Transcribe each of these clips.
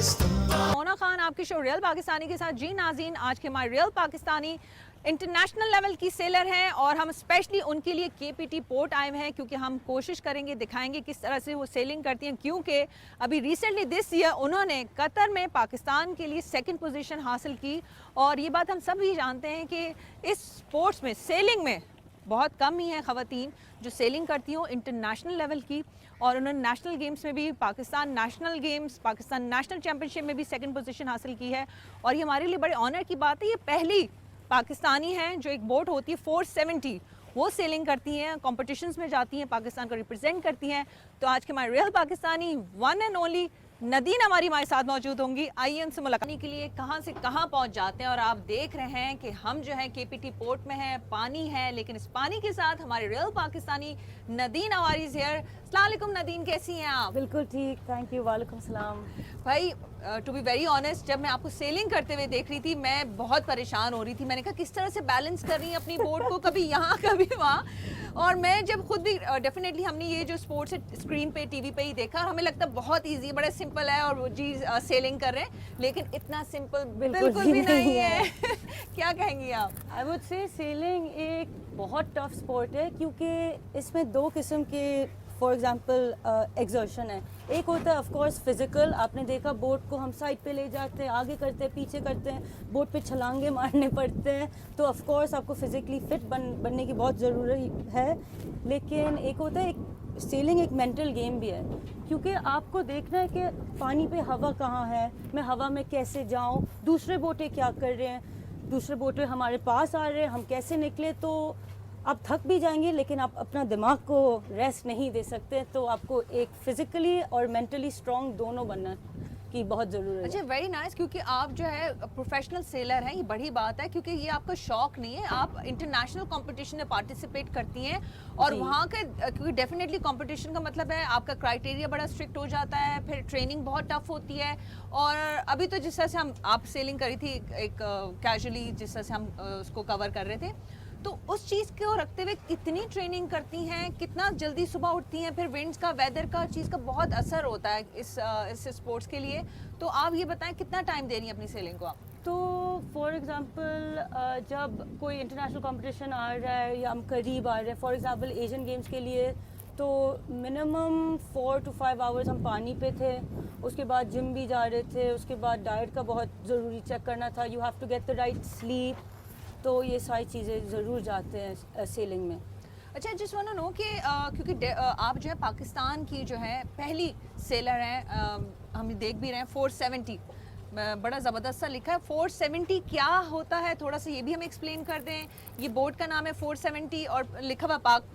मोना खान आपके show real Pakistani के साथ। जी नाज़रीन, आज के हमारे रियल पाकिस्तानी इंटरनेशनल लेवल की सेलर हैं और हम स्पेशली उनके लिए केपीटी पोर्ट आए हुए हैं क्योंकि हम कोशिश करेंगे, दिखाएंगे किस तरह से वो सेलिंग करती हैं। क्योंकि अभी रिसेंटली दिस ईयर उन्होंने कतर में पाकिस्तान के लिए सेकंड पोजीशन हासिल की और ये बात हम सब भी जानते हैं कि इस स्पोर्ट्स में, सेलिंग में बहुत कम ही हैं ख़वातीन जो सेलिंग करती हों इंटरनेशनल लेवल की। और उन्होंने नेशनल गेम्स में भी, Pakistan national games, Pakistan national championship में भी सेकंड पोजीशन हासिल की है। और ये हमारे लिए बड़े ऑनर की बात है, ये पहली पाकिस्तानी हैं जो एक बोट होती है 470, वो सेलिंग करती हैं, कॉम्पिटिशन्स में जाती हैं, पाकिस्तान को रिप्रेजेंट करती हैं। तो आज के हमारे real Pakistani one and only Nadeen हमारे साथ मौजूद होंगी। आइए उनसे मुलाकात के लिए कहाँ से कहाँ पहुँच जाते हैं। और आप देख रहे हैं कि हम जो है केपीटी पोर्ट में हैं, पानी है, लेकिन इस पानी के साथ हमारे रियल पाकिस्तानी नदीन हमारी हेयर। अस्सलाम वालेकुम नदीन, कैसी हैं आप? बिल्कुल ठीक, थैंक यू। वालेकुम सलाम। भाई टू बी वेरी ऑनेस्ट, जब मैं आपको सेलिंग करते हुए देख रही थी मैं बहुत परेशान हो रही थी। मैंने कहा किस तरह से बैलेंस कर रही हैं अपनी बोट को, कभी यहाँ कभी वहाँ। और मैं जब खुद भी डेफिनेटली हमने ये जो स्पोर्ट्स है स्क्रीन पे, टीवी पे ही देखा और हमें लगता है बहुत ईजी है, बड़ा सिंपल है और वो जी सेलिंग कर रहे हैं, लेकिन इतना सिंपल बिल्कुल भी नहीं है। क्या कहेंगी आप? आई वुड से सेलिंग एक बहुत टफ स्पोर्ट है क्योंकि इसमें दो किस्म के, फॉर एग्जांपल एक्सर्शन है। एक होता है ऑफ कोर्स फिजिकल, आपने देखा बोट को हम साइड पे ले जाते हैं, आगे करते हैं, पीछे करते हैं, बोट पे छलांगे मारने पड़ते हैं, तो ऑफ कोर्स आपको फिजिकली फिट बनने की बहुत ज़रूरी है। लेकिन एक होता है, एक सेलिंग एक मेंटल गेम भी है क्योंकि आपको देखना है कि पानी पे हवा कहाँ है, मैं हवा में कैसे जाऊँ, दूसरे बोटें क्या कर रहे हैं, दूसरे बोटें हमारे पास आ रहे हैं, हम कैसे निकले। तो आप थक भी जाएंगे लेकिन आप अपना दिमाग को रेस्ट नहीं दे सकते, तो आपको एक फिजिकली और मेंटली स्ट्रांग दोनों बनना की बहुत ज़रूरत है। अच्छा, वेरी नाइस, क्योंकि आप जो है प्रोफेशनल सेलर हैं, ये बड़ी बात है क्योंकि ये आपका शौक नहीं है, आप इंटरनेशनल कंपटीशन में पार्टिसिपेट करती हैं और वहाँ के, क्योंकि डेफिनेटली कंपटीशन का मतलब है आपका क्राइटेरिया बड़ा स्ट्रिक्ट हो जाता है, फिर ट्रेनिंग बहुत टफ होती है। और अभी तो जिस तरह से आप सेलिंग करी थी एक कैजुअली, जिस तरह से हम उसको कवर कर रहे थे, तो उस चीज़ को रखते हुए कितनी ट्रेनिंग करती हैं, कितना जल्दी सुबह उठती हैं, फिर विंड्स का, वेदर का चीज़ का बहुत असर होता है इस स्पोर्ट्स के लिए। तो आप ये बताएं कितना टाइम दे रही हैं अपनी सेलिंग को आप? तो फॉर एग्ज़ाम्पल जब कोई इंटरनेशनल कंपटीशन आ रहा है या हम करीब आ रहे हैं, फॉर एग्ज़ाम्पल एशियन गेम्स के लिए, तो मिनिमम 4 to 5 आवर्स हम पानी पे थे, उसके बाद जिम भी जा रहे थे, उसके बाद डाइट का बहुत ज़रूरी चेक करना था, you have to get the right sleep, तो ये सारी चीज़ें ज़रूर जाते हैं सेलिंग में। अच्छा, जिस वाला नो कि क्योंकि आप जो है पाकिस्तान की जो है पहली सेलर हैं, हम देख भी रहे हैं 470, बड़ा ज़बरदस्त सा लिखा है। 470 क्या होता है, थोड़ा सा ये भी हमें एक्सप्लेन कर दें। ये बोट का नाम है 470 और लिखा हुआ पाक,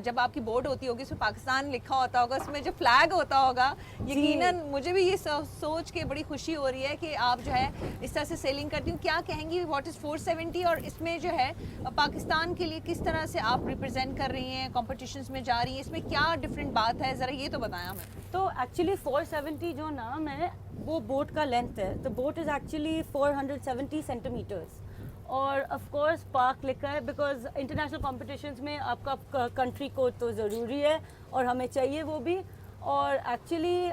जब आपकी बोट होती होगी उसमें पाकिस्तान लिखा होता होगा, उसमें जो फ्लैग होता होगा, यकीनन मुझे भी ये सोच के बड़ी खुशी हो रही है कि आप जो है इस तरह से सेलिंग करती हूँ। क्या कहेंगी व्हाट इज़ 470 और इसमें जो है पाकिस्तान के लिए किस तरह से आप रिप्रेजेंट कर रही हैं, कॉम्पिटिशन्स में जा रही हैं, इसमें क्या डिफरेंट बात है, ज़रा ये तो बताया हमें। तो एक्चुअली 470 जो नाम है वो बोट का लेंथ है, तो बोट इज़ एक्चुअली 470 सेंटीमीटर्स और ऑफ कोर्स पार्क लिखा है बिकॉज इंटरनेशनल कॉम्पिटिशन्स में आपका कंट्री कोड तो ज़रूरी है और हमें चाहिए वो भी। और एक्चुअली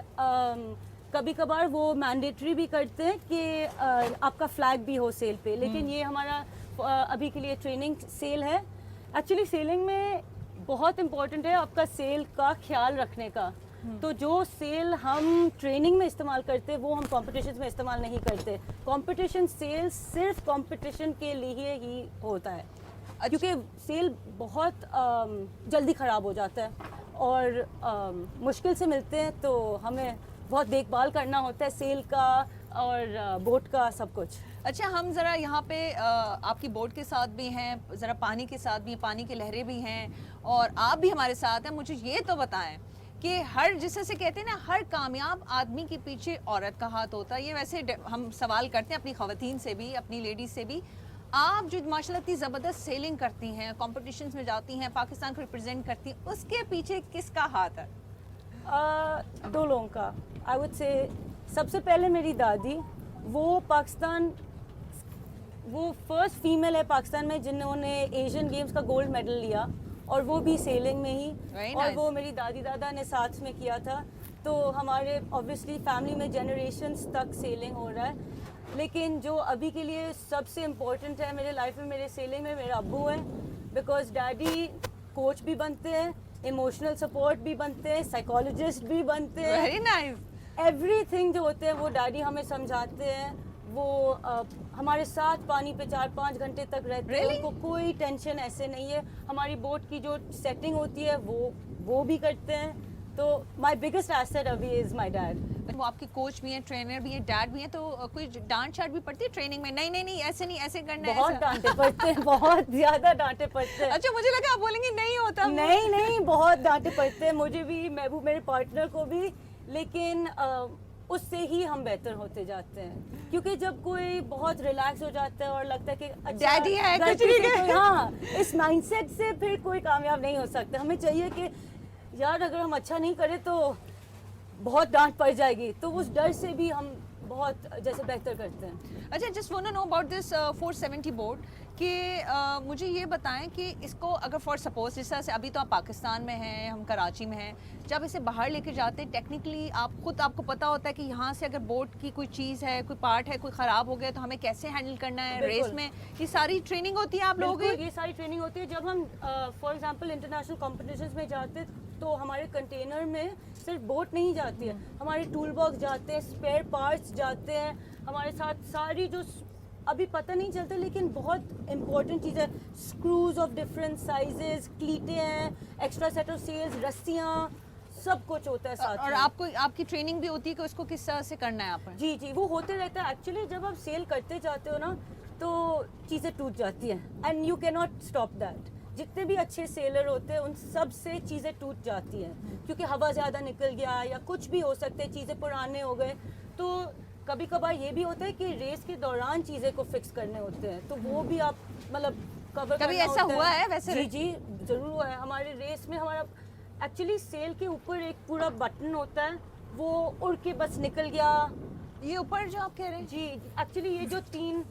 कभी कभार वो मैंडेटरी भी करते हैं कि आपका फ्लैग भी हो सेल पे, लेकिन ये हमारा अभी के लिए ट्रेनिंग सेल है। एक्चुअली सेलिंग में बहुत इम्पोर्टेंट है आपका सेल का ख्याल रखने का, तो जो सेल हम ट्रेनिंग में इस्तेमाल करते हैं वो हम कॉम्पिटिशन में इस्तेमाल नहीं करते। कॉम्पिटिशन सेल सिर्फ कॉम्पिटिशन के लिए ही होता है क्योंकि सेल बहुत जल्दी ख़राब हो जाता है और मुश्किल से मिलते हैं, तो हमें बहुत देखभाल करना होता है सेल का और बोट का सब कुछ। अच्छा, हम ज़रा यहाँ पे आपकी बोट के साथ भी हैं, ज़रा पानी के साथ भी, पानी की लहरें भी हैं और आप भी हमारे साथ हैं। मुझे ये तो बताएं कि हर, जिसे से कहते हैं ना, हर कामयाब आदमी के पीछे औरत का हाथ होता है। ये वैसे हम सवाल करते हैं अपनी ख़वातीन से भी, अपनी लेडीज़ से भी। आप जो माशाल्लाह इतनी ज़बरदस्त सेलिंग करती हैं, कॉम्पिटिशन्स में जाती हैं, पाकिस्तान को रिप्रेजेंट करती हैं, उसके पीछे किसका हाथ है? दो लोगों का। आई वुड से सबसे पहले मेरी दादी, वो पाकिस्तान, वो फर्स्ट फीमेल है पाकिस्तान में जिन्होंने एशियन गेम्स का गोल्ड मेडल लिया और वो भी सेलिंग में ही। और वो मेरी दादी दादा ने साथ में किया था। तो हमारे ऑब्वियसली फैमिली में जनरेशन्स तक सेलिंग हो रहा है। लेकिन जो अभी के लिए सबसे इम्पोर्टेंट है मेरे लाइफ में, मेरे सेलिंग में, मेरे अब्बू हैं। बिकॉज डैडी कोच भी बनते हैं, इमोशनल सपोर्ट भी बनते हैं, साइकोलॉजिस्ट भी बनते हैं। Very nice. एवरीथिंग जो होते हैं वो डैडी हमें समझाते हैं। वो हमारे साथ पानी पे 4-5 घंटे तक रहते हैं। Really? उनको कोई टेंशन ऐसे नहीं है। हमारी बोट की जो सेटिंग होती है वो भी करते हैं। तो माई बिगेस्ट एसेट अभी इज माई डैड। वो आपके कोच भी हैं, ट्रेनर भी हैं, डैड भी हैं, तो कोई डांट शाट भी पड़ती है ट्रेनिंग में? नहीं नहीं नहीं, ऐसे नहीं, ऐसे करना है, बहुत ऐसा। डांटे पड़ते हैं, बहुत ज्यादा डांटे पड़ते हैं। अच्छा, मुझे लगा आप बोलेंगे नहीं होता। नहीं नहीं, बहुत डांटे पड़ते हैं, मुझे भी, महबूब मेरे पार्टनर को भी। लेकिन उससे ही हम बेहतर होते जाते हैं, क्योंकि जब कोई बहुत रिलैक्स हो जाता है और लगता है कि अच्छा डैडी है, कुछ गलती नहीं से है। कोई- हाँ, इस माइंडसेट से फिर कोई कामयाब नहीं हो सकता। हमें चाहिए कि यार अगर हम अच्छा नहीं करें तो बहुत डांट पड़ जाएगी, तो उस डर से भी हम बहुत जैसे बेहतर करते हैं। अच्छा, just want to know about this 470 board कि मुझे ये बताएं कि इसको अगर फॉर सपोज, जिस तरह से अभी तो आप पाकिस्तान में हैं, हम कराची में हैं, जब इसे बाहर लेके जाते हैं टेक्निकली आपको पता होता है कि यहाँ से अगर बोट की कोई चीज़ है, कोई पार्ट है, कोई ख़राब हो गया तो हमें कैसे हैंडल करना है बिल्कुल। रेस में? ये सारी ट्रेनिंग होती है आप लोगों बिल्कुल, की? ये सारी ट्रेनिंग होती है। जब हम फॉर एग्जांपल इंटरनेशनल कॉम्पिटिशन्स में जाते हैं तो हमारे कंटेनर में सिर्फ बोट नहीं जाती है, हमारे टूल बॉक्स जाते हैं, स्पेयर पार्ट्स जाते हैं, हमारे साथ सारी जो अभी पता नहीं चलता लेकिन बहुत इंपॉर्टेंट चीज़ है, स्क्रूज ऑफ डिफरेंट साइजेस, क्लीटें हैं, एक्स्ट्रा सेट ऑफ सेल्स, रस्सियाँ, सब कुछ होता है साथ और में। आपको आपकी ट्रेनिंग भी होती है कि उसको किस तरह से करना है आप पर? जी जी, वो होते रहता है। एक्चुअली जब आप सेल करते जाते हो ना तो चीज़ें टूट जाती हैं, and you can not stop that. जितने भी अच्छे सेलर होते हैं उन सब से चीज़ें टूट जाती हैं, क्योंकि हवा ज़्यादा निकल गया या कुछ भी हो सकते हैं, चीज़ें पुराने हो गए। तो कभी कभार ये भी होता है कि रेस के दौरान चीज़ें को फिक्स करने होते हैं, तो वो भी आप मतलब कवर कभी करना ऐसा होता हुआ है वैसे? जी जी, ज़रूर हुआ है। हमारे रेस में हमारा एक्चुअली सेल के ऊपर एक पूरा बटन होता है, वो उड़ के बस निकल गया। ये ऊपर जो आप कह रहे हैं? जी, एक्चुअली ये जो 3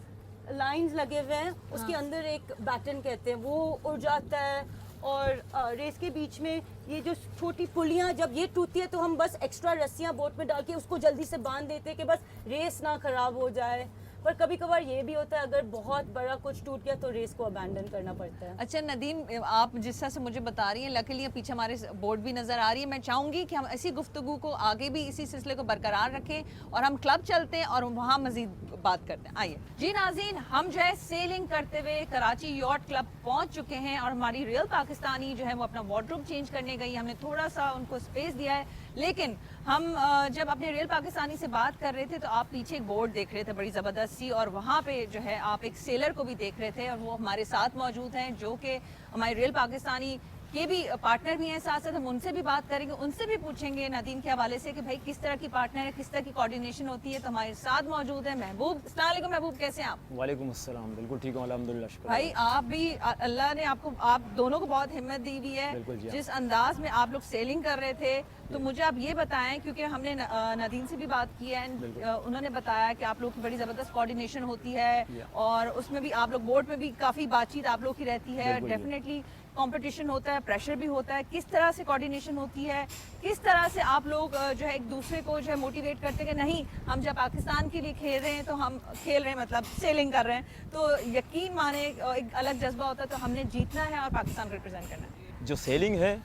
लाइंस लगे हुए हैं उसके अंदर एक बैटन कहते हैं, वो उड़ जाता है। और रेस के बीच में ये जो छोटी पुलियाँ जब ये टूटती है तो हम बस एक्स्ट्रा रस्सियाँ बोट में डाल के उसको जल्दी से बांध देते हैं कि बस रेस ना खराब हो जाए। पर कभी कभार ये भी होता है अगर बहुत बड़ा कुछ टूट गया तो रेस को अबैंडन करना पड़ता है। अच्छा नदीम, आप जिस तरह से मुझे बता रही हैं, लकीली पीछे हमारे बोर्ड भी नज़र आ रही है। मैं चाहूँगी कि हम ऐसी गुफ्तगू को आगे भी इसी सिलसिले को बरकरार रखें और हम क्लब चलते हैं और वहाँ मजीद बात करते हैं। आइए जी नाज़रीन, हम जो है सेलिंग करते हुए कराची यॉट क्लब पहुँच चुके हैं और हमारी रियल पाकिस्तानी जो है वो अपना वार्डरोब चेंज करने गई। हमने थोड़ा सा उनको स्पेस दिया है, लेकिन हम जब अपने रियल पाकिस्तानी से बात कर रहे थे तो आप पीछे एक बोर्ड देख रहे थे बड़ी ज़बरदस्त सी, और वहाँ पे जो है आप एक सेलर को भी देख रहे थे और वो हमारे साथ मौजूद हैं, जो कि हमारे रियल पाकिस्तानी के भी पार्टनर भी हैं। साथ साथ हम उनसे भी बात करेंगे, उनसे भी पूछेंगे नदीम के हवाले से कि भाई किस तरह की पार्टनर है, किस तरह की कोऑर्डिनेशन होती है। तो हमारे साथ मौजूद है महबूब। अस्सलाम वालेकुम महबूब, कैसे हैं आप? वालेकुम अस्सलाम, बिल्कुल ठीक हूँ अल्हम्दुलिल्लाह, शुक्र। भाई आप भी, अल्लाह ने आपको, आप दोनों को बहुत हिम्मत दी हुई है। बिल्कुल जी, हाँ। जिस अंदाज में आप लोग सेलिंग कर रहे थे, तो मुझे आप ये बताएं, क्योंकि हमने नदीम से भी बात की है, उन्होंने बताया कि आप लोग की बड़ी ज़बरदस्त कोऑर्डिनेशन होती है और उसमें भी आप लोग बोर्ड में भी काफ़ी बातचीत आप लोग की रहती है। बिल्कुल जी। डेफिनेटली कंपटीशन होता है, प्रेशर भी होता है। किस तरह से कोऑर्डिनेशन होती है, किस तरह से आप लोग जो है एक दूसरे को जो है मोटिवेट करते हैं कि नहीं, हम जब पाकिस्तान के लिए खेल रहे हैं तो हम खेल रहे हैं, मतलब सेलिंग कर रहे हैं, तो यकीन माने एक अलग जज्बा होता है, तो हमने जीतना है और पाकिस्तान को रिप्रेजेंट करना है। जो सेलिंग है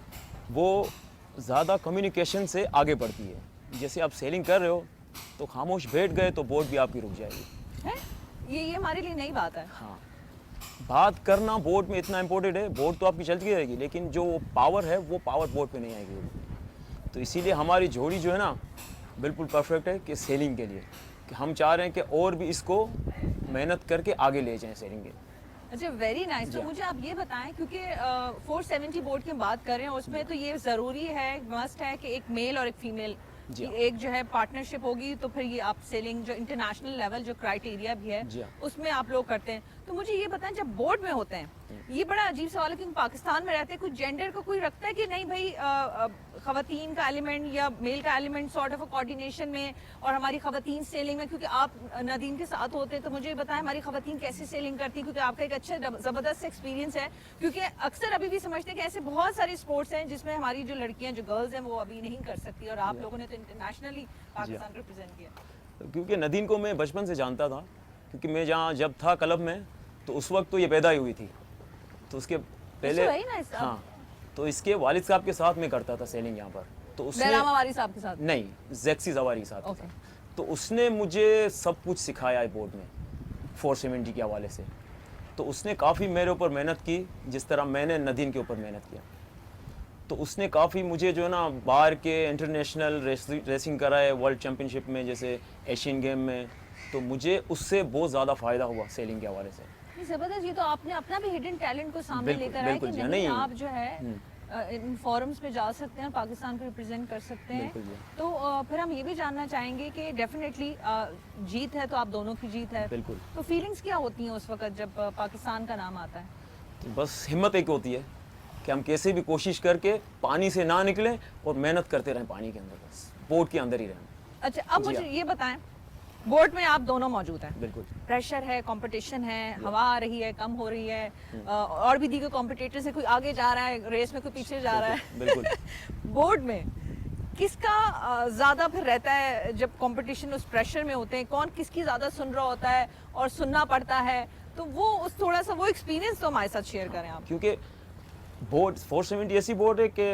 वो ज़्यादा कम्युनिकेशन से आगे बढ़ती है। जैसे आप सेलिंग कर रहे हो तो खामोश बैठ गए तो बोट भी आपकी रुक जाएगी। है ये हमारे लिए नई बात है। हाँ, बात करना बोट में इतना इम्पोर्टेंट है। बोट तो आपकी चलती रहेगी लेकिन जो पावर है वो पावर बोट पे नहीं आएगी। तो इसीलिए हमारी जोड़ी जो है ना बिल्कुल परफेक्ट है कि सेलिंग के लिए, कि हम चाह रहे हैं कि और भी इसको मेहनत करके आगे ले जाएं सेलिंग के। अच्छा, वेरी नाइस। तो मुझे आप ये बताएं, क्योंकि 470 बोर्ड की बात कर रहे हैं, उसमें तो ये ज़रूरी है, मस्ट है कि एक मेल और एक फीमेल जी हाँ। एक जो है पार्टनरशिप होगी, तो फिर ये आप सेलिंग जो इंटरनेशनल लेवल जो क्राइटेरिया भी है जी हाँ। उसमें आप लोग करते हैं। तो मुझे ये बताएं, जब बोर्ड में होते हैं, ये बड़ा अजीब सवाल है क्योंकि पाकिस्तान में रहते हैं, कुछ जेंडर को कोई रखता है कि नहीं भाई खवातीन का एलिमेंट या मेल का एलिमेंट सॉर्ट ऑफ कोऑर्डिनेशन में और हमारी खवातीन सेलिंग में, क्योंकि आप नदीम के साथ होते हैं तो मुझे बताएं हमारी खवातीन कैसे सेलिंग करती है, क्योंकि आपका एक अच्छा ज़बरदस्त एक्सपीरियंस है। क्योंकि अक्सर अभी भी समझते हैं कि ऐसे बहुत सारे स्पोर्ट्स हैं जिसमें हमारी जो लड़कियां जो गर्ल्स हैं वो अभी नहीं कर सकती, और आप लोगों ने तो इंटरनेशनली पाकिस्तान रिप्रेजेंट किया। क्योंकि नदीम को मैं बचपन से जानता था, क्योंकि मैं जहाँ जब था क्लब में तो उस वक्त तो ये पैदा ही हुई थी, तो उसके पहले वही ना इस- हाँ, तो इसके वालिद साहब के साथ में करता था सेलिंग यहाँ पर। तो उसने बैरामा वाली साहब के साथ नहीं, जैक्सी जवारी के साथ के ओके। साथ। तो उसने मुझे सब कुछ सिखाया है बोर्ड में 470 के हवाले से। तो उसने काफ़ी मेरे ऊपर मेहनत की, जिस तरह मैंने नदीम के ऊपर मेहनत किया। तो उसने काफ़ी मुझे जो है ना बाहर के इंटरनेशनल रेसिंग करा है, वर्ल्ड चैम्पियनशिप में, जैसे एशियन गेम में। तो मुझे उससे बहुत ज़्यादा फ़ायदा हुआ सेलिंग के हवाले से। जबरदस्त, ये तो आपने अपना भी हिडन टैलेंट को सामने बिल्कुल, लेकर आया कि बिल्कुल जी, नहीं, नहीं। आप जो है इन फोरम्स पे जा सकते हैं, पाकिस्तान को रिप्रेजेंट कर सकते हैं। बिल्कुल जी। तो फिर हम ये भी जानना चाहेंगे कि डेफिनेटली जीत है तो आप दोनों की जीत है, बिल्कुल। तो फीलिंग्स क्या होती हैं उस वक्त जब पाकिस्तान का नाम आता है? तो बस हिम्मत एक होती है कि हम कैसे भी कोशिश करके पानी से ना निकलें और मेहनत करते रहें पानी के अंदर, बस बोर्ड के अंदर ही रहें। अच्छा, अब जी मुझे हाँ। ये बताएं, बोर्ड में आप दोनों मौजूद हैं, बिल्कुल प्रेशर है, कंपटीशन है, हवा आ रही है, कम हो रही है, और भी दीगर कॉम्पिटिटर्स है, कोई आगे जा रहा है रेस में, कोई पीछे जा रहा है। बिल्कुल। बोर्ड में किसका ज्यादा फिर रहता है जब कंपटीशन उस प्रेशर में होते हैं, कौन किसकी ज्यादा सुन रहा होता है और सुनना पड़ता है? तो वो उस थोड़ा सा वो एक्सपीरियंस तो हमारे साथ शेयर करें आप। क्योंकि बोर्ड 470 ऐसी बोर्ड है कि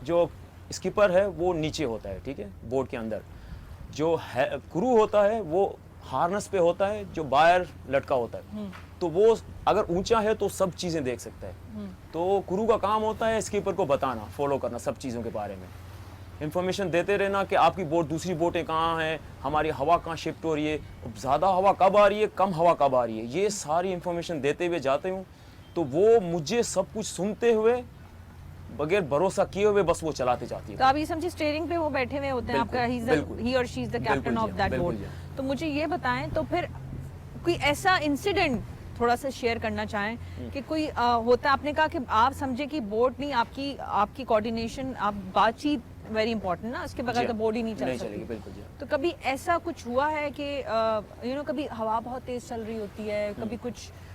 जो स्कीपर है वो नीचे होता है, ठीक है, बोर्ड के अंदर। जो है क्रू होता है वो हार्नेस पे होता है, जो बाहर लटका होता है। तो वो अगर ऊंचा है तो सब चीज़ें देख सकता है। तो क्रू का काम होता है स्कीपर को बताना, फॉलो करना सब चीज़ों के बारे में, इंफॉर्मेशन देते रहना कि आपकी बोट दूसरी बोटें कहाँ हैं, हमारी हवा कहाँ शिफ्ट हो रही है, ज़्यादा हवा कब आ रही है, कम हवा कब आ रही है, ये सारी इंफॉर्मेशन देते हुए जाते हूँ। तो वो मुझे सब कुछ सुनते हुए, बगैर भरोसा किए हुए बस वो चलाते जाती है। तो आप ये समझिए स्टीयरिंग पे वो बैठे हुए होते हैं, बिल्कुल, आपका बिल्कुल। ही और शी इज द कैप्टन बिल्कुल ऑफ जी, दैट बिल्कुल बोट। जी। तो मुझे ये बताएं, तो फिर कोई ऐसा इंसिडेंट थोड़ा सा शेयर करना चाहें कि कोई होता है, आपने कहा कि आप समझे कि बोट नहीं, आपकी कोऑर्डिनेशन, आप बातचीत वेरी इंपॉर्टेंट ना, उसके बगैर जी तो हाँ, बोर्ड ही नहीं चल नहीं सकती। चलेगी, बिल्कुल जी। तो कभी ऐसा कुछ हुआ है कि कभी हवा बहुत तेज चल रही होती है, कभी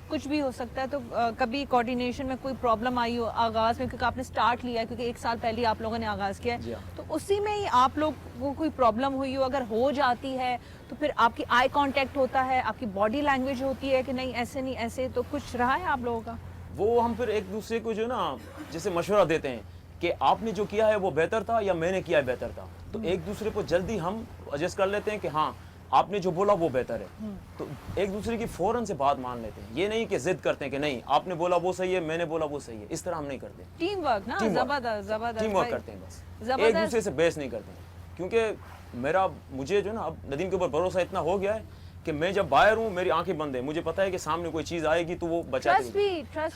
कुछ भी हो सकता है, तो कभी कोऑर्डिनेशन में कोई प्रॉब्लम आई हो आगाज में, क्योंकि आपने स्टार्ट लिया है, क्योंकि 1 साल पहले आप लोगों ने आगाज किया जी है, हाँ। तो उसी में ही आप लोग को कोई प्रॉब्लम हुई हो, अगर हो जाती है तो फिर आपकी आई कांटेक्ट होता है, आपकी बॉडी लैंग्वेज होती है कि नहीं ऐसे नहीं ऐसे, तो कुछ रहा है आप लोगों का? वो हम फिर एक दूसरे को जो है ना जैसे मशवरा देते हैं कि आपने जो किया है वो बेहतर था या मैंने किया है बेहतर था। तो एक दूसरे को जल्दी हम एडजस्ट कर लेते हैं कि हाँ आपने जो बोला वो बेहतर है। तो एक दूसरे की फौरन से बात मान लेते हैं, ये नहीं कि जिद करते हैं कि नहीं आपने बोला वो सही है, मैंने बोला वो सही है, इस तरह हम नहीं करते। टीम वर्क ना, जबरदस्त टीम वर्क भाई। करते हैं, बस एक जबरदस्त। दूसरे से बहस नहीं करते हैं। क्योंकि मुझे जो ना अब नदीम के ऊपर भरोसा इतना हो गया है कि मैं जब बाहर हूँ मेरी आंखें बंद है, मुझे पता है कि सामने कोई चीज आएगी तो वो ट्रस्ट बचाते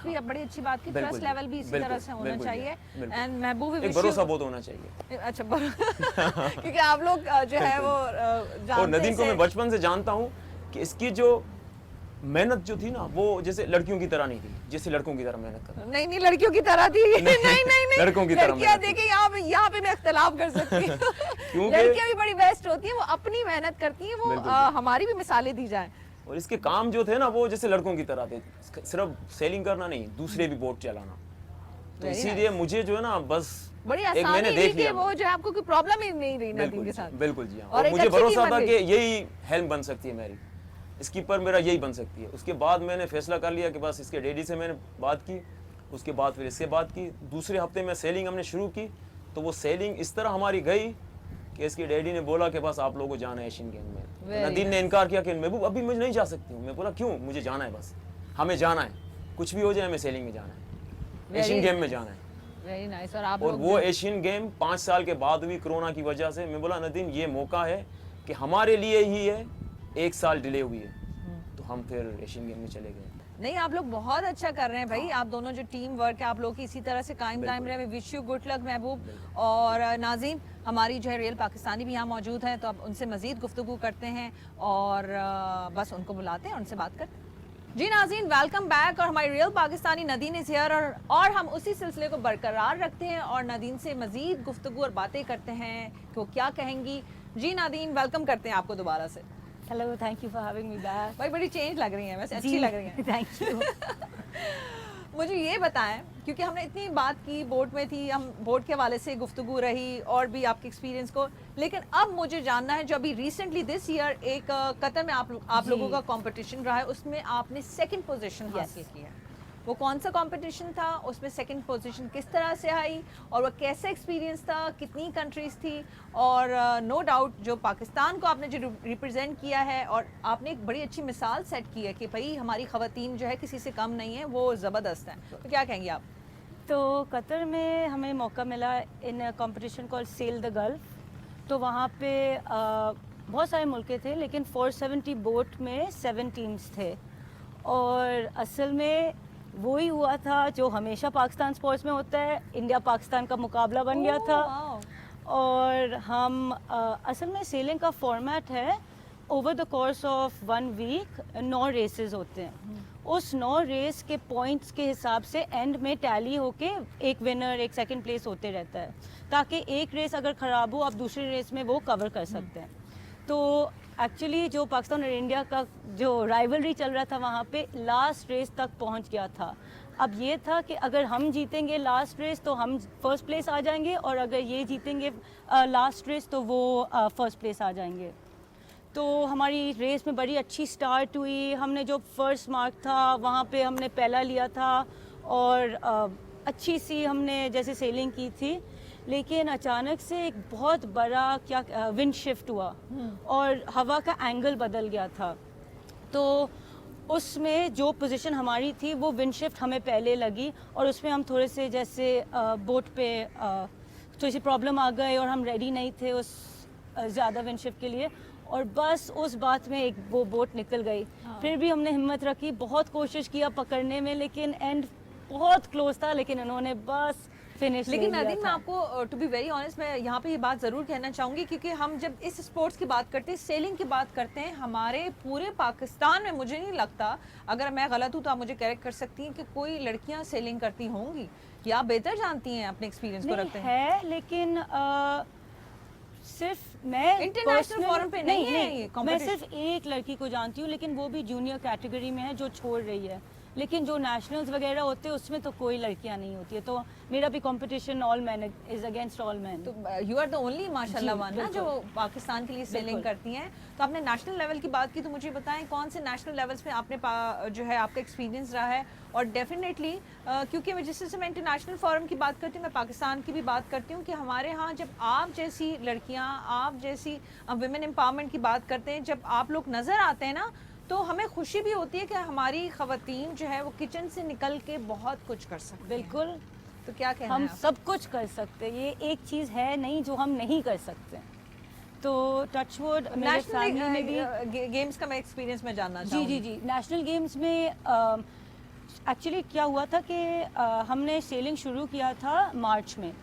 भी अब बड़ी अच्छी बात की, बिल्कुल ट्रस्ट जी, लेवल भी इसी बिल्कुल, तरह से होना बिल्कुल जी, चाहिए। बिल्कुल। एंड महबूब एक भरोसा बहुत होना चाहिए। अच्छा क्योंकि आप लोग जो है वो और जानते नदीम को से- मैं बचपन से जानता हूँ कि इसकी जो मेहनत जो थी ना वो जैसे लड़कियों की तरह नहीं थी, जैसे लड़कों की तरह मेहनत करना। नहीं नहीं लड़कियों की तरह थी। नहीं लड़कों की तरह लड़कियां मेहनत देखिए यहाँ पे मैं इख्तलाफ कर सकती हूँ। क्योंकि- लड़कियां भी बड़ी बेस्ट होती हैं, वो अपनी मेहनत करती हैं, वो बिल्कुल। हमारी भी मिसालें दी जाए। और इसके काम जो थे ना वो जैसे लड़कों की तरह थे, सिर्फ सेलिंग करना नहीं, दूसरे भी बोट चलाना। तो Very इसीलिए मुझे जो है ना बस बड़ी एक आसानी मैंने थी देख कि लिया। वो जो है आपको कोई प्रॉब्लम ही नहीं रही नदीम बिल्कुल के जी, साथ। बिल्कुल जी हाँ। और और एक मुझे अच्छी टीम भरोसा बन था गई। कि यही हेल्प बन सकती है मेरी, स्कीपर मेरा यही बन सकती है। उसके बाद मैंने फैसला कर लिया कि बस इसके डैडी से मैंने बात की, उसके बाद फिर इससे बात की। दूसरे हफ्ते में सेलिंग हमने शुरू की, तो वो सेलिंग इस तरह हमारी गई कि इसके डैडी ने बोला कि बस आप लोगों को जाना है एशियन गेम में। Very नदीम ने इनकार किया कि महबूब अभी मैं नहीं जा सकती हूँ। मैं बोला क्यों, मुझे जाना है, बस हमें जाना है, कुछ भी हो जाए हमें सेलिंग में जाना है, एशियन गेम में जाना है। Very nice. और आप और लोग वो एशियन गेम 5 साल के बाद हुई कोरोना की वजह से। मैं बोला नदीम ये मौका है कि हमारे लिए ही है, 1 साल डिले हुई है, तो हम फिर एशियन गेम में चले गए। नहीं, आप लोग बहुत अच्छा कर रहे हैं भाई, आप दोनों जो टीम वर्क है आप लोग की इसी तरह से कायम दायम रहे। विश यू गुड लक महबूब। और नाज़ीम, हमारी जो है रियल पाकिस्तानी भी यहाँ मौजूद है, तो अब उनसे मज़ीद गुफ्तगू करते हैं और बस उनको बुलाते हैं, उनसे बात करते हैं। जी नाज़रीन, वेलकम बैक। और हमारी real Pakistani Nadeen is here और हम उसी सिलसिले को बरकरार रखते हैं और नदीन से मज़ीद गुफ्तगू और बातें करते हैं कि वो क्या कहेंगी। जी नादीन, वेलकम करते हैं आपको दोबारा से। Hello, thank you for having me back. भाई बड़ी चेंज लग रही हैं, वैसे अच्छी लग रही हैं। Thank you. मुझे ये बताएं, क्योंकि हमने इतनी बात की, बोट में थी हम, बोट के हवाले से गुफ्तगू रही और भी आपके एक्सपीरियंस को, लेकिन अब मुझे जानना है जो अभी रिसेंटली दिस ईयर एक कतर में आप लोगों का कंपटीशन रहा है, उसमें आपने सेकंड पोजीशन हासिल की है। वो कौन सा कंपटीशन था, उसमें सेकंड पोजीशन किस तरह से आई और वो कैसा एक्सपीरियंस था, कितनी कंट्रीज थी, और नो डाउट जो पाकिस्तान को आपने जो रिप्रेजेंट किया है और आपने एक बड़ी अच्छी मिसाल सेट की है कि भाई हमारी ख़वातीन जो है किसी से कम नहीं है, वो ज़बरदस्त हैं। तो क्या कहेंगे आप? तो कतर में हमें मौका मिला in competition called Sail the Gulf. तो वहाँ पे बहुत सारे मुल्क थे, लेकिन 470 बोट में 7 टीम्स थे। और असल में वही हुआ था जो हमेशा पाकिस्तान स्पोर्ट्स में होता है, इंडिया पाकिस्तान का मुकाबला बन गया था। और हम असल में सेलिंग का फॉर्मेट है, over the course of 1 week 9 races होते हैं। उस 9 रेस के पॉइंट्स के हिसाब से एंड में टैली होके एक विनर एक सेकंड प्लेस होते रहता है, ताकि एक रेस अगर ख़राब हो आप दूसरे रेस में वो कवर कर सकते हैं। तो एक्चुअली जो पाकिस्तान और इंडिया का जो राइवलरी चल रहा था वहाँ पे लास्ट रेस तक पहुँच गया था। अब ये था कि अगर हम जीतेंगे लास्ट रेस तो हम फर्स्ट प्लेस आ जाएंगे, और अगर ये जीतेंगे लास्ट रेस तो वो फर्स्ट प्लेस आ जाएंगे। तो हमारी रेस में बड़ी अच्छी स्टार्ट हुई। हमने जो फर्स्ट मार्क था वहाँ पे हमने पहला लिया था और अच्छी सी हमने जैसे सेलिंग की थी, लेकिन अचानक से एक बहुत बड़ा विंड शिफ्ट हुआ और हवा का एंगल बदल गया था। तो उसमें जो पोजीशन हमारी थी वो विंड शिफ्ट हमें पहले लगी और उसमें हम थोड़े से जैसे बोट पे थोड़ी सी प्रॉब्लम आ गई और हम रेडी नहीं थे उस ज़्यादा विंड शिफ्ट के लिए, और बस उस बात में एक वो बोट निकल गई। फिर भी हमने हिम्मत रखी, बहुत कोशिश किया पकड़ने में, लेकिन एंड बहुत क्लोज था, लेकिन उन्होंने बस फिनिश। लेकिन नदीम, मैं आपको टू बी वेरी ऑनेस्ट मैं यहाँ पे ये बात ज़रूर कहना चाहूँगी, क्योंकि हम जब इस स्पोर्ट्स की बात करते हैं, सेलिंग की बात करते हैं, हमारे पूरे पाकिस्तान में मुझे नहीं लगता, अगर मैं गलत हूँ तो आप मुझे करेक्ट कर सकती हैं, कि कोई लड़कियाँ सेलिंग करती होंगी, या आप बेहतर जानती हैं अपने एक्सपीरियंस को रखते हैं। लेकिन सिर्फ मैं इंटरनेशनल फोरम पे नहीं है ये मैं competition। सिर्फ एक लड़की को जानती हूँ, लेकिन वो भी जूनियर कैटेगरी में है जो छोड़ रही है। लेकिन जो नेशनल्स वगैरह होते हैं उसमें तो कोई लड़कियां नहीं होती है। तो मेरा भी competition all man is against all man. तो यू आर द ओनली माशाल्लाह वन ना जो पाकिस्तान के लिए सेलिंग करती हैं। तो आपने नेशनल लेवल की बात की, तो मुझे बताएं कौन से नेशनल लेवल्स पे आपने जो है आपका एक्सपीरियंस रहा है। और डेफिनेटली क्योंकि मैं जिससे मैं इंटरनेशनल फोरम की बात करती हूँ, मैं पाकिस्तान की भी बात करती हूँ, कि हमारे यहाँ जब आप जैसी लड़कियाँ, आप जैसी वुमेन एम्पावरमेंट की बात करते हैं, जब आप लोग नज़र आते हैं ना, तो हमें खुशी भी होती है कि हमारी ख़वातीन जो है वो किचन से निकल के बहुत कुछ कर सकती हैं। बिल्कुल। तो क्या कहना हम है सब कुछ कर सकते हैं, ये एक चीज़ है नहीं जो हम नहीं कर सकते। तो टचवुड मेरे फैमिली में भी गेम्स का मैं एक्सपीरियंस में जानना जी चाहूँगी। जी जी नेशनल गेम्स में एक्चुअली क्या हुआ था कि हमने सेलिंग शुरू किया था मार्च में।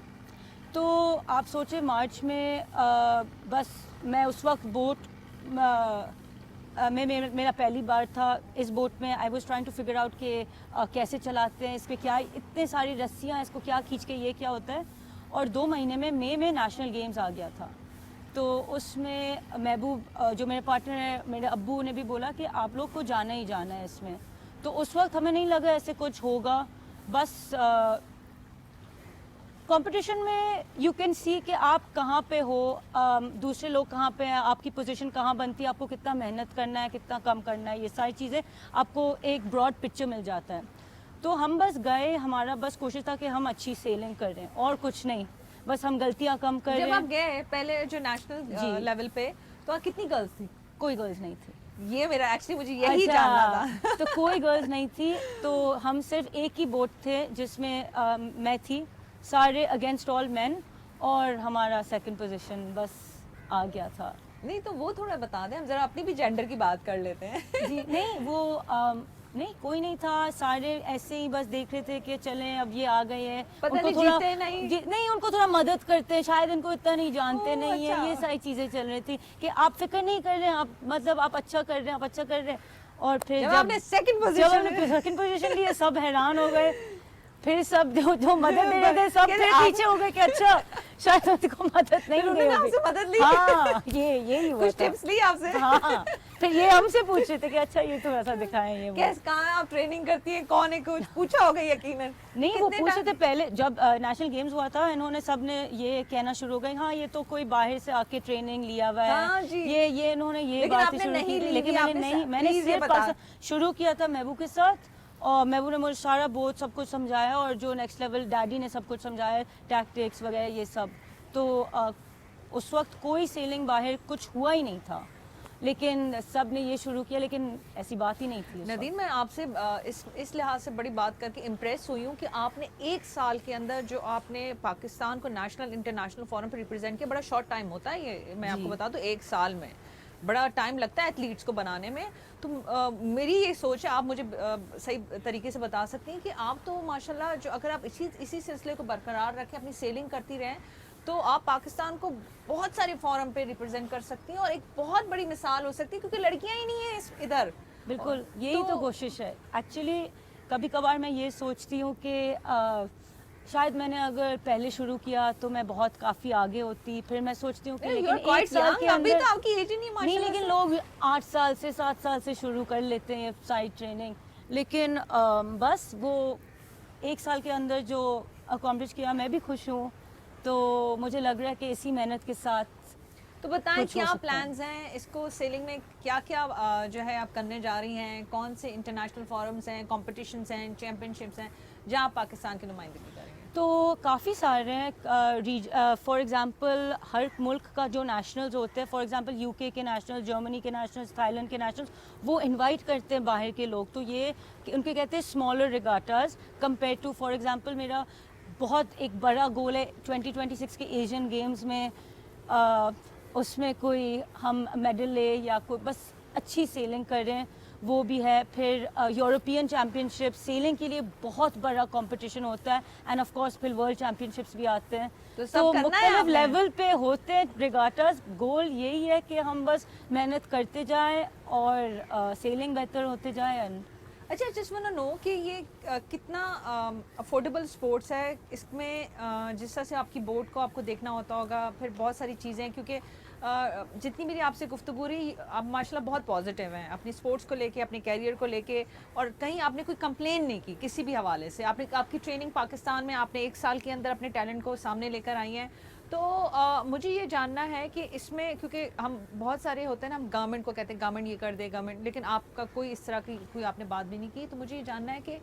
तो आप सोचे मार्च में बस मैं उस वक्त बोट मेरा पहली बार था इस बोट में। I was trying to figure out कि कैसे चलाते हैं, इस पर क्या इतने सारी रस्सियाँ, इसको क्या खींच के ये क्या होता है। और 2 महीने में मई में नेशनल गेम्स आ गया था। तो उसमें महबूब जो मेरे पार्टनर है, मेरे अब्बू ने भी बोला कि आप लोग को जाना ही जाना है इसमें। तो उस वक्त हमें नहीं लगा ऐसे कुछ होगा। बस कंपटीशन में यू कैन सी कि आप कहाँ पे हो, दूसरे लोग कहाँ पे हैं, आपकी पोजीशन कहाँ बनती है, आपको कितना मेहनत करना है, कितना कम करना है, ये सारी चीज़ें आपको एक ब्रॉड पिक्चर मिल जाता है। तो हम बस गए, हमारा बस कोशिश था कि हम अच्छी सेलिंग कर रहे हैं और कुछ नहीं, बस हम गलतियाँ कम कर रहे जब हैं। आप गए पहले जो नेशनल लेवल पे, तो कितनी गर्ल्स थी? कोई गर्ल्स नहीं थी। ये मेरा एक्चुअली मुझे यही जानना था। तो कोई गर्ल्स नहीं थी। तो हम सिर्फ एक ही बोट थे जिसमें मैं थी, सारे अगेंस्ट ऑल मैन, और हमारा सेकंड पोजीशन बस आ गया था। नहीं तो वो थोड़ा बता दें, हम जरा अपनी भी जेंडर की बात कर लेते हैं। जी नहीं, वो नहीं कोई नहीं था, सारे ऐसे ही बस देख रहे थे कि चलें अब ये आ गए हैं, पता नहीं थोड़ा जीते नहीं। नहीं उनको थोड़ा मदद करते हैं, शायद इनको इतना नहीं जानते नहीं है, अच्छा। ये सारी चीज़ें चल रही थी कि आप फिक्र नहीं कर रहे हैं, आप मतलब आप अच्छा कर रहे हैं, आप अच्छा कर रहे हैं। और फिर जब आपने सेकंड सेकंड पोजीशन लिए सब हैरान हो गए। फिर सब जो मदद दे रहे थे सब कहते फिर आप- पीछे हो गए कि अच्छा शायद उनको मदद नहीं उन्होंने मिली आपसे मदद ली? हाँ यही हुआ कुछ था। टिप्स ली आपसे? हाँ फिर ये हमसे पूछ रहे थे कि अच्छा ये तो ऐसा दिखाएं ये वो। कैसे, कहाँ आप ट्रेनिंग करती है, कौन है, कुछ पूछा होगा यकीनन। नहीं वो कितने पूछ रहे थे टाइम- पहले जब नेशनल गेम्स हुआ था, इन्होंने सब ने ये कहना शुरू हो गए हाँ ये तो कोई बाहर से आके ट्रेनिंग लिया हुआ है। हाँ जी। ये इन्होंने ये लेकिन बातें आपने शुरू नहीं की थी, ली लेकिन थी, मैंने आपने नहीं मैंने प्लीज ये सिर्फ बता। शुरू किया था महबू के साथ और महबू ने मुझे सारा बहुत सब कुछ समझाया और जो नेक्स्ट लेवल डैडी ने सब कुछ समझाया, टैक्टिक्स वगैरह ये सब। तो उस वक्त कोई सेलिंग बाहर कुछ हुआ ही नहीं था, लेकिन सब ने ये शुरू किया, लेकिन ऐसी बात ही नहीं थी उस वक्त। नदीम, मैं आपसे इस लिहाज से बड़ी बात करके इम्प्रेस हुई हूँ कि आपने एक साल के अंदर जो आपने पाकिस्तान को नेशनल इंटरनेशनल फोरम पर रिप्रेजेंट किया, बड़ा शॉर्ट टाइम होता है ये, मैं आपको बता दूँ, एक साल में बड़ा टाइम लगता है एथलीट्स को बनाने में। तो मेरी ये सोच है, आप मुझे सही तरीके से बता सकती हैं कि आप तो माशाल्लाह जो अगर आप इसी सिलसिले को बरकरार रखें, अपनी सेलिंग करती रहें, तो आप पाकिस्तान को बहुत सारे फोरम पे रिप्रेजेंट कर सकती हैं और एक बहुत बड़ी मिसाल हो सकती है, क्योंकि लड़कियां ही नहीं है इधर। बिल्कुल यही तो कोशिश है। एक्चुअली कभी कभार मैं ये सोचती हूँ कि शायद मैंने अगर पहले शुरू किया तो मैं बहुत काफ़ी आगे होती। फिर मैं सोचती हूँ कि लेकिन एक साल के अभी अंदर तो आपकी एज ही नहीं नहीं, माशाल्लाह लेकिन से। लोग 8 साल से 7 साल से शुरू कर लेते हैं साइड ट्रेनिंग, लेकिन बस वो एक साल के अंदर जो अकॉम्प्लिश किया मैं भी खुश हूँ। तो मुझे लग रहा है कि इसी मेहनत के साथ तो बताएं कुछ हो क्या सकता है। प्लान्स हैं इसको सेलिंग में, क्या क्या जो है आप करने जा रही हैं, कौन से इंटरनेशनल फोरम्स हैं, कॉम्पिटिशन्स हैं, चैंपियनशिप्स हैं जहां आप पाकिस्तान की नुमाइंदगी करेंगे? तो काफ़ी सारे हैं। फॉर एग्जांपल हर मुल्क का जो नेशनल्स होते हैं, फॉर एग्जांपल यूके के नेशनल, जर्मनी के नेशनल्स, थाईलैंड के नेशनल्स, वो इनवाइट करते हैं बाहर के लोग। तो ये उनके कहते हैं smaller regattas compare to, for example मेरा बहुत एक बड़ा गोल है 2026 के एशियन गेम्स में, उसमें कोई हम मेडल ले या कोई बस अच्छी सेलिंग करें, वो भी है। फिर यूरोपियन चैम्पियनशिप सेलिंग के लिए बहुत बड़ा कंपटीशन होता है, एंड ऑफ कोर्स फिर वर्ल्ड चैम्पियनशिप्स भी आते हैं। तो सब करना है मुख्तलिफ आपने? लेवल पे होते हैं रिगाटास। गोल यही है कि हम बस मेहनत करते जाएं और सेलिंग बेहतर होते जाए। एंड अच्छा, जस्ट वांट टू नो कि ये कितना अफोर्डेबल स्पोर्ट्स है, इसमें जिस तरह से आपकी बोट को आपको देखना होता होगा, फिर बहुत सारी चीज़ें हैं, क्योंकि जितनी मेरी आपसे गुफ्तगू रही, आप माशाल्लाह बहुत पॉजिटिव हैं अपनी स्पोर्ट्स को लेके, अपने कैरियर को लेके, और कहीं आपने कोई कंप्लेन नहीं की किसी भी हवाले से। आपने आपकी ट्रेनिंग पाकिस्तान में आपने एक साल के अंदर अपने टैलेंट को सामने लेकर आई हैं। तो मुझे ये जानना है कि इसमें, क्योंकि हम बहुत सारे होते हैं ना, हम गवर्नमेंट को कहते हैं गवर्नमेंट ये कर दे गवर्नमेंट, लेकिन आपका कोई इस तरह की कोई आपने बात भी नहीं की। तो मुझे ये जानना है कि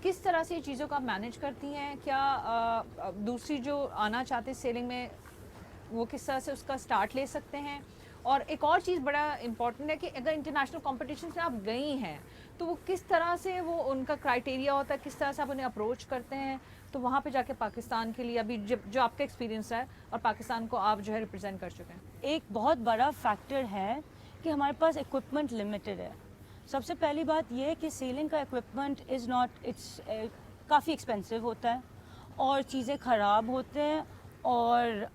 किस तरह से ये चीज़ों को आप मैनेज करती हैं, क्या दूसरी जो आना चाहते सेलिंग में वो किस तरह से उसका स्टार्ट ले सकते हैं। और एक और चीज़ बड़ा इम्पॉर्टेंट है कि अगर इंटरनेशनल कॉम्पिटिशन में आप गई हैं तो वो किस तरह से वो उनका क्राइटेरिया होता है, किस तरह से आप उन्हें अप्रोच करते हैं, तो वहाँ पे जाके पाकिस्तान के लिए अभी जो आपका एक्सपीरियंस है और पाकिस्तान को आप जो है रिप्रेजेंट कर चुके हैं। एक बहुत बड़ा फैक्टर है कि हमारे पास इक्विपमेंट लिमिटेड है। सबसे पहली बात यह है कि सेलिंग का इक्विपमेंट इज़ नॉट काफ़ी एक्सपेंसिव होता है और चीज़ें ख़राब होते हैं और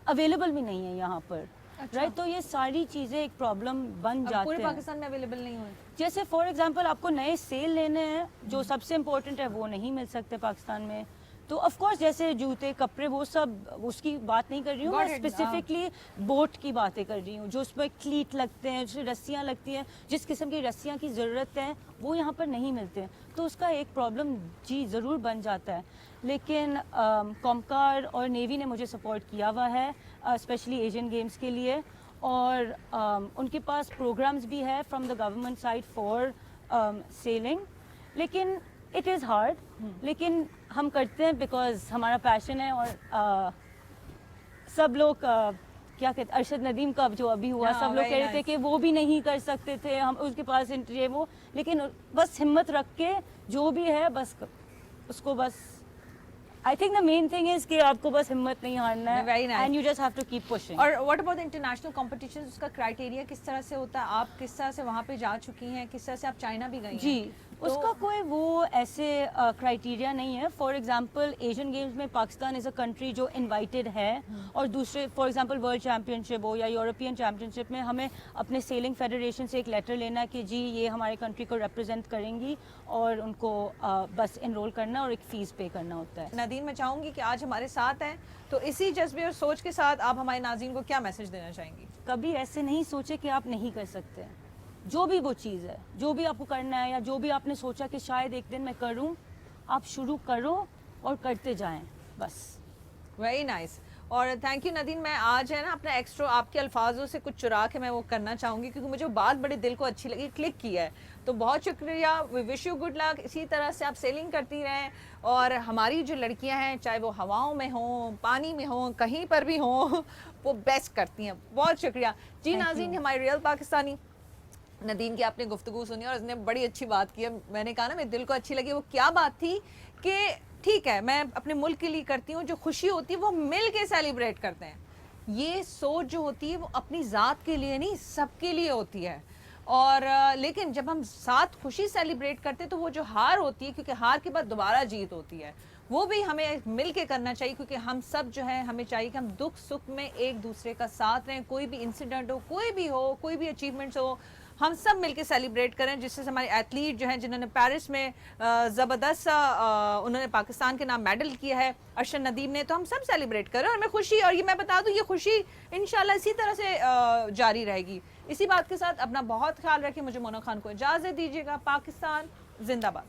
अवेलेबल भी नहीं है यहाँ पर। अच्छा। राइट, तो ये सारी चीज़ें एक प्रॉब्लम बन अब जाते पूरे हैं। पाकिस्तान में अवेलेबल नहीं हुए। जैसे फॉर एग्जांपल आपको नए सेल लेने हैं, जो सबसे इम्पोर्टेंट है वो नहीं मिल सकते पाकिस्तान में। तो ऑफ कोर्स जैसे जूते कपड़े वो सब, उसकी बात नहीं कर रही हूँ Got मैं, it, स्पेसिफिकली बोट की बातें कर रही हूँ, जो उसमें क्लीट लगते हैं, जो रस्सियाँ लगती हैं, जिस किस्म की रस्सियाँ की ज़रूरत है वो यहाँ पर नहीं मिलते हैं। तो उसका एक प्रॉब्लम जी ज़रूर बन जाता है। लेकिन कॉमकार और नेवी ने मुझे सपोर्ट किया हुआ है स्पेशली एशियन गेम्स के लिए, और उनके पास प्रोग्राम्स भी है from the government side for selling. लेकिन इट इज़ हार्ड, लेकिन हम करते हैं बिकॉज हमारा पैशन है। और सब लोग क्या कहते, अरशद नदीम का जो अभी हुआ, हाँ, सब लोग very कह रहे थे nice. कि वो भी नहीं कर सकते थे, हम उसके पास ये वो, लेकिन बस हिम्मत रख के जो भी है बस उसको बस I think the main thing is कि आपको बस हिम्मत नहीं हारना है, Very nice. And you just have to keep pushing. और व्हाट अबाउट इंटरनेशनल कंपटीशन, उसका क्राइटेरिया किस तरह से होता है? आप किस तरह से वहाँ पे जा चुकी हैं, किस तरह से आप चाइना भी गई हैं? जी, तो- उसका कोई वो ऐसे क्राइटेरिया नहीं है। फॉर एग्जांपल एशियन गेम्स में पाकिस्तान इज़ अ कंट्री जो इनवाइटेड है, और दूसरे फॉर एग्जांपल वर्ल्ड चैम्पियनशिप हो या यूरोपियन चैम्पियनशिप में हमें अपने सेलिंग फेडरेशन से एक लेटर लेना है कि जी ये हमारे कंट्री को रिप्रेजेंट करेंगी, और उनको बस इनरोल करना और एक फ़ीस पे करना होता है। नदीन, मैं चाहूँगी कि आज हमारे साथ हैं, तो इसी जज्बे और सोच के साथ आप हमारे नाज़रीन को क्या मैसेज देना चाहेंगी? कभी ऐसे नहीं सोचे कि आप नहीं कर सकते। जो भी वो चीज़ है, जो भी आपको करना है, या जो भी आपने सोचा कि शायद एक दिन मैं करूं, आप शुरू करो और करते जाएं बस। Very nice. और थैंक यू नदीन। मैं आज है ना अपना एक्स्ट्रा आपके अल्फाजों से कुछ चुरा के मैं वो करना चाहूँगी, क्योंकि मुझे वो बात बड़े दिल को अच्छी लगी, क्लिक की है। तो बहुत शुक्रिया, we wish you good luck. इसी तरह से आप सेलिंग करती रहें, और हमारी जो लड़कियां हैं, चाहे वो हवाओं में हों, पानी में हों, कहीं पर भी हों, वो बेस्ट करती हैं। बहुत शुक्रिया जी। Thank नाज़रीन, you. हमारी रियल पाकिस्तानी नदीन की आपने गुफ्तगू सुनी और उसने बड़ी अच्छी बात की है। मैंने कहा ना मेरे दिल को अच्छी लगी। वो क्या बात थी कि ठीक है, मैं अपने मुल्क के लिए करती हूँ, जो खुशी होती है वो मिल के सेलिब्रेट करते हैं। ये सोच जो होती है वो अपनी ज़ात के लिए नहीं, सबके लिए होती है। और लेकिन जब हम साथ खुशी सेलिब्रेट करते हैं, तो वो जो हार होती है, क्योंकि हार के बाद दोबारा जीत होती है, वो भी हमें मिल के करना चाहिए। क्योंकि हम सब जो है, हमें चाहिए कि हम दुख सुख में एक दूसरे का साथ रहें। कोई भी इंसिडेंट हो, कोई भी हो, कोई भी अचीवमेंट्स हो, हम सब मिलके सेलिब्रेट करें। जिससे हमारे एथलीट जो हैं, जिन्होंने पेरिस में ज़बरदस्त सा उन्होंने पाकिस्तान के नाम मेडल किया है, अरशद नदीम ने, तो हम सब सेलिब्रेट करें। और हमें खुशी, और ये मैं बता दूं, ये खुशी इंशाल्लाह इसी तरह से जारी रहेगी। इसी बात के साथ अपना बहुत ख्याल रखें। मुझे मोना खान को इजाज़त दीजिएगा। पाकिस्तान जिंदाबाद।